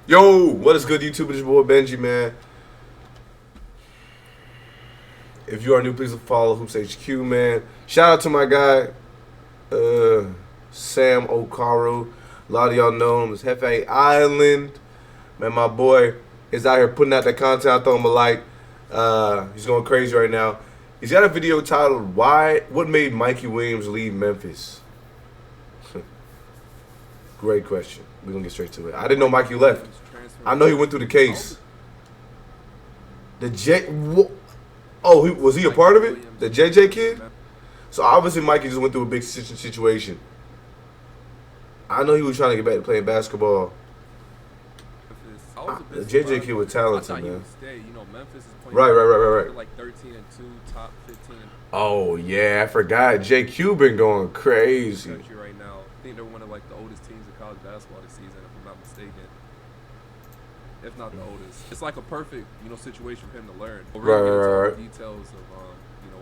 Yo, what is good, YouTube? It's your boy Benji, man. If you are new, please follow Hoops HQ, man. Shout out to my guy, Sam Okaru. A lot of y'all know him as Hefe Island. Man, my boy is out here putting out that content. I throw him a like. He's going crazy right now. He's got a video titled What Made Mikey Williams Leave Memphis? Great question. We're going to get straight to it. I didn't know Mikey left. I know he went through the case. Was he a part of it? The JJ kid? So obviously Mikey just went through a big situation. I know he was trying to get back to playing basketball. The JJ kid was talented, man. Right. Like 13 and 2, top 15. Oh yeah, I forgot. JQ been going crazy. Right now, I think they're one of like the oldest teams in college basketball this season, if I'm not mistaken. If not the oldest, it's like a perfect, situation for him to learn. We'll really get into all the details of,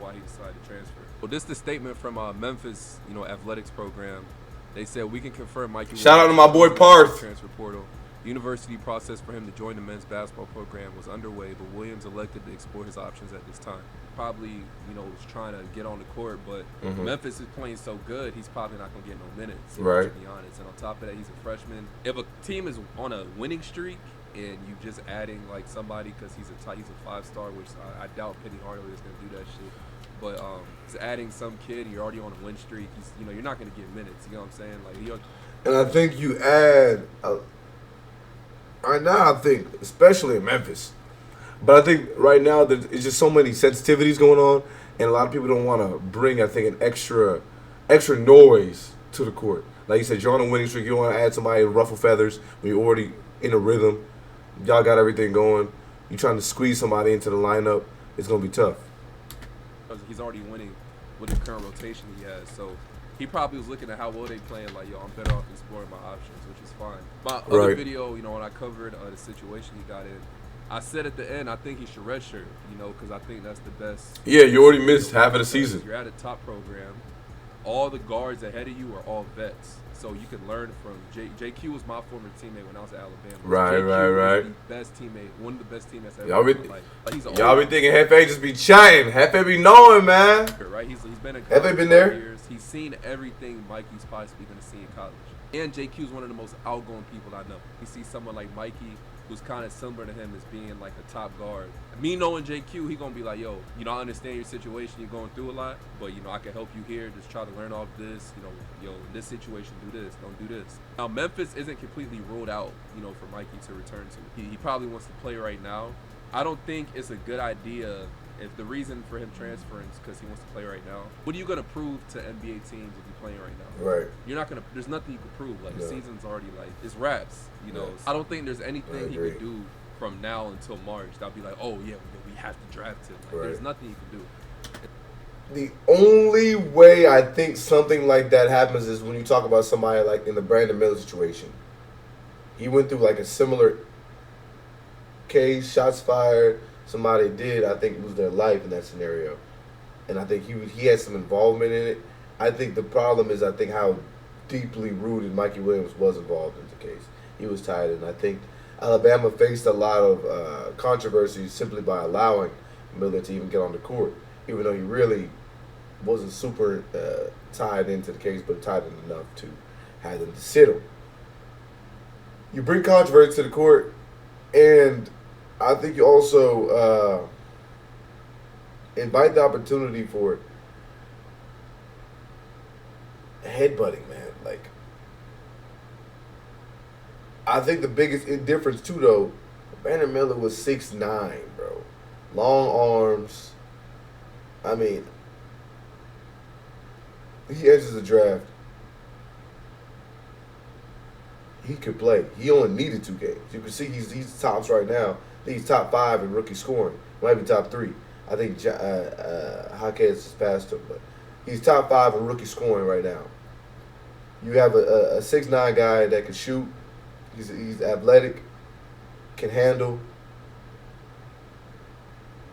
why he decided to transfer. Well, this is the statement from Memphis, athletics program. They said we can confirm Mikey. Shout out to my boy Parth. Transfer portal. The university process for him to join the men's basketball program was underway, but Williams elected to explore his options at this time. Probably, was trying to get on the court, but Memphis is playing so good, he's probably not going to get no minutes, right? To be honest. And on top of that, he's a freshman. If a team is on a winning streak and you just adding like somebody because he's a 5-star, which I doubt Penny Hardaway is going to do that shit. But just adding some kid and you're already on a win streak, you're not going to get minutes. You know what I'm saying? Like, and I think you add. Right now, I think, especially in Memphis, but I think right now there's just so many sensitivities going on, and a lot of people don't want to bring, I think, an extra noise to the court. Like you said, you're on a winning streak. You don't want to add somebody to ruffle feathers when you're already in a rhythm. Y'all got everything going. You're trying to squeeze somebody into the lineup. It's going to be tough. He's already winning with the current rotation he has, so he probably was looking at how well they playing, like, I'm better off exploring my options, which is fine. My other video, when I covered the situation he got in, I said at the end, I think he should redshirt, because I think that's the best. Yeah, you already missed half of the season. You're at a top program. All the guards ahead of you are all vets, so you can learn from JQ was my former teammate when I was at Alabama. Right. The best teammate, one of the best teammates ever. Y'all be thinking Hefe just be chatting. Hefe be knowing, man. Right, he's been in college Hefe been there. Years. He's seen everything Mikey's possibly going to see in college. And JQ's one of the most outgoing people I know. You see someone like Mikey, who's kind of similar to him as being like a top guard. Me knowing JQ, he gonna be like, yo, I understand your situation, you're going through a lot, but I can help you here. Just try to learn off this. In this situation, do this, don't do this. Now Memphis isn't completely ruled out, for Mikey to return to. He probably wants to play right now. I don't think it's a good idea if the reason for him transferring is because he wants to play right now. What are you gonna prove to NBA teams if you're playing right now? Right. You're not gonna. There's nothing you can prove. Like the season's already it's wraps. I don't think there's anything he could do from now until March that'll be like, oh yeah, we have to draft him. There's nothing you can do. The only way I think something like that happens is when you talk about somebody like in the Brandon Miller situation. He went through like a similar case, shots fired. Somebody did, I think, lose their life in that scenario, and I think he had some involvement in it. I think the problem is how deeply rooted Mikey Williams was involved in the case. He was tied in. I think Alabama faced a lot of controversy simply by allowing Miller to even get on the court, even though he really wasn't super tied into the case, but tied in enough to have them to sit him. You bring controversy to the court, and I think you also invite the opportunity for headbutting, man. Like, I think the biggest difference too, though, Brandon Miller was 6'9", bro, long arms. I mean, he enters the draft. He could play. He only needed 2 games. You can see he's tops right now. I think he's top 5 in rookie scoring. Might be top 3. I think Jaquez has passed him, but he's top 5 in rookie scoring right now. You have a 6'9" guy that can shoot. He's athletic, can handle.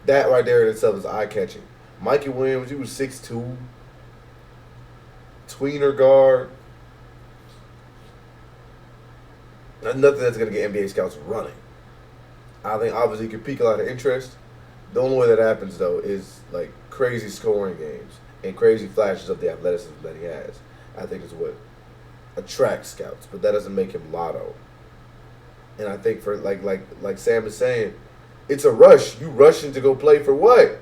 That right there in itself is eye-catching. Mikey Williams, he was 6'2", tweener guard. nothing that's going to get NBA scouts running. I think obviously it could pique a lot of interest. The only way that happens, though, is like crazy scoring games and crazy flashes of the athleticism that he has. I think is what attracts scouts, but that doesn't make him lotto. And I think for like Sam is saying, it's a rush. You rushing to go play for what?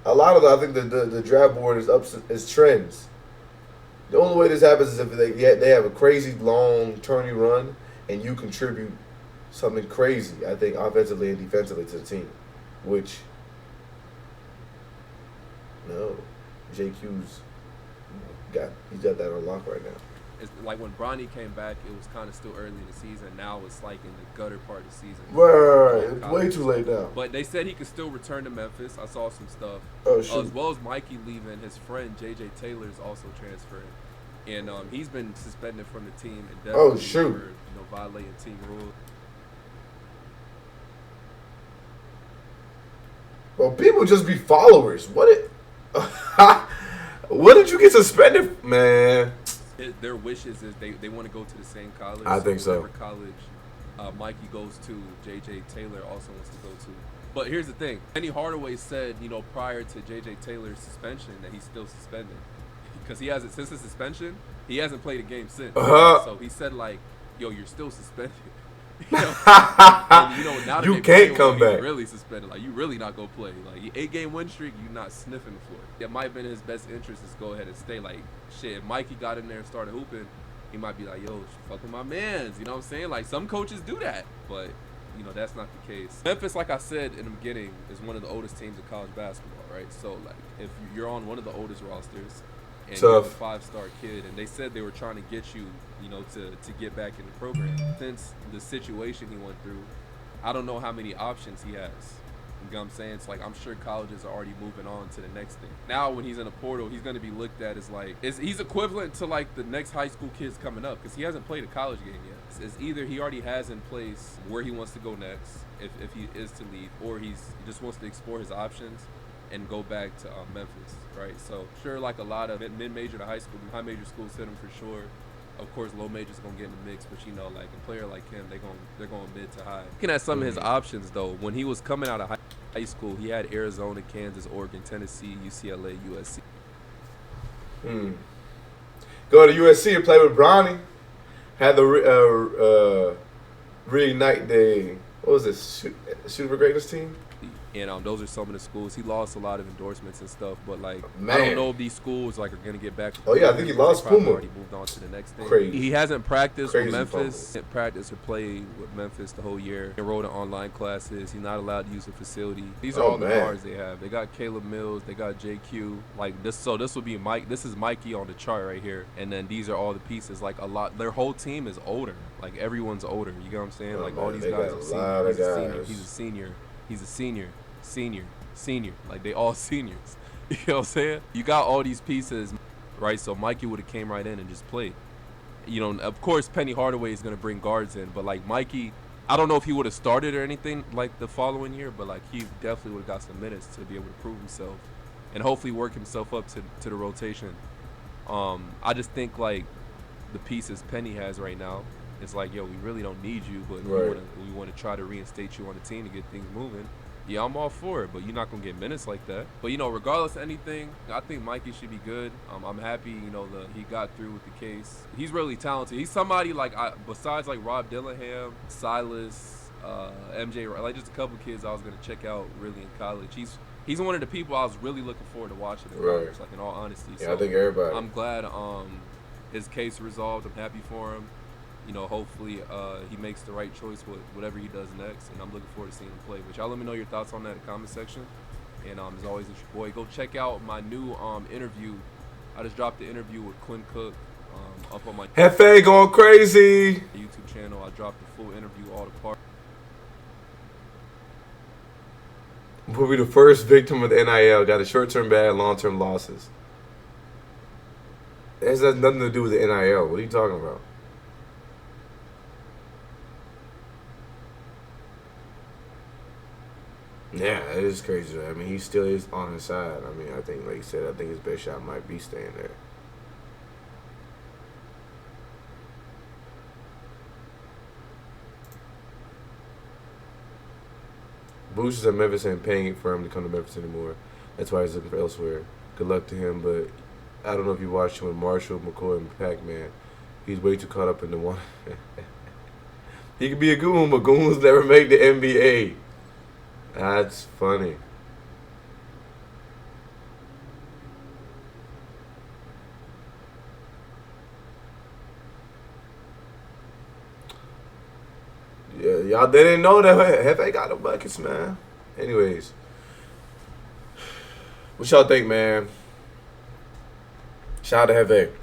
A lot of I think the draft board is trends. The only way this happens is if they have a crazy long tourney run and you contribute something crazy, I think, offensively and defensively to the team. Which, no, JQ's he's got that on lock right now. It's like when Bronny came back, it was kind of still early in the season. Now it's like in the gutter part of the season. Right, it's way too late now. But they said he could still return to Memphis. I saw some stuff. Oh, shoot. As well as Mikey leaving, his friend J.J. Taylor is also transferring. And he's been suspended from the team. And for, violating team rules. Well, people just be followers. What did you get suspended, man? Their wishes is they want to go to the same college. I think so. Whatever college Mikey goes to, J.J. Taylor also wants to go to. But here's the thing. Penny Hardaway said, prior to J.J. Taylor's suspension that he's still suspended. Because he hasn't, since his suspension, he hasn't played a game since. So he said, like, yo, you're still suspended. And, now that you can't come back. He's really suspended. Like, you really not gonna play. Like, 8-game win streak, you not sniffing the floor. It might have been in his best interest to go ahead and stay. Like, shit, if Mikey got in there and started hooping, he might be like, yo, fuck with my mans. You know what I'm saying? Like, some coaches do that. But, that's not the case. Memphis, like I said in the beginning, is one of the oldest teams in college basketball, right? So, like, if you're on one of the oldest rosters, and you're a 5-star kid, and they said they were trying to get you, to get back in the program. Since the situation he went through, I don't know how many options he has. You know what I'm saying? It's like, I'm sure colleges are already moving on to the next thing. Now, when he's in a portal, he's going to be looked at as like, he's equivalent to like the next high school kids coming up, because he hasn't played a college game yet. It's either he already has in place where he wants to go next, if he is to leave, or he just wants to explore his options and go back to Memphis, right? So sure, like a lot of mid-major to high major schools hit him for sure. Of course, low majors gonna get in the mix, but like a player like him, they're going mid to high. Looking at some of his options though, when he was coming out of high school, he had Arizona, Kansas, Oregon, Tennessee, UCLA, USC. Go to USC and play with Bronny. Had the reignite the what was this Shooting for Greatness team. And those are some of the schools. He lost a lot of endorsements and stuff, but like, man, I don't know if these schools like are gonna get back. Oh yeah, I think he lost Puma. Already moved on to the next thing. Crazy. He hasn't practiced with Memphis. Fumble. Didn't practice or play with Memphis the whole year. Enrolled in online classes. He's not allowed to use the facility. These are all the guards they have. They got Caleb Mills. They got JQ. Like this. So this would be Mike. This is Mikey on the chart right here. And then these are all the pieces. Like a lot. Their whole team is older. Like everyone's older. You get what I'm saying? Like all these guys are seniors. He's a senior. He's a senior. Senior. Like they all seniors. You know what I'm saying? You got all these pieces, right? So Mikey would have came right in and just played. Of course Penny Hardaway is gonna bring guards in, but like Mikey, I don't know if he would have started or anything like the following year, but like he definitely would have got some minutes to be able to prove himself and hopefully work himself up to the rotation. I just think like the pieces Penny has right now, it's like, yo, we really don't need you, but we want to try to reinstate you on the team to get things moving. Yeah, I'm all for it, but you're not going to get minutes like that. But, regardless of anything, I think Mikey should be good. I'm happy, he got through with the case. He's really talented. He's somebody, besides, Rob Dillingham, Silas, MJ, like, just a couple kids I was going to check out really in college. He's one of the people I was really looking forward to watching in college, like, in all honesty. Yeah, so I think everybody. I'm glad his case resolved. I'm happy for him. Hopefully he makes the right choice with whatever he does next, and I'm looking forward to seeing him play. But y'all let me know your thoughts on that in the comment section. And as always, it's your boy. Go check out my new interview. I just dropped the interview with Quinn Cook up on my Hefe going crazy YouTube channel. I dropped the full interview, all the parts. We'll be the first victim of the NIL. Got a short-term bad, long-term losses. It has nothing to do with the NIL. What are you talking about? Yeah, it is crazy. I mean, he still is on his side. I mean, I think, like you said, I think his best shot might be staying there. Boost is at Memphis and paying for him to come to Memphis anymore. That's why he's looking for elsewhere. Good luck to him, but I don't know if you watched him with Marshall, McCoy, and Pac-Man. He's way too caught up in the one. He could be a goon, but goons never make the NBA. That's funny. Yeah, y'all didn't know that Hefe got the buckets, man. Anyways, what y'all think, man? Shout out to Hefe.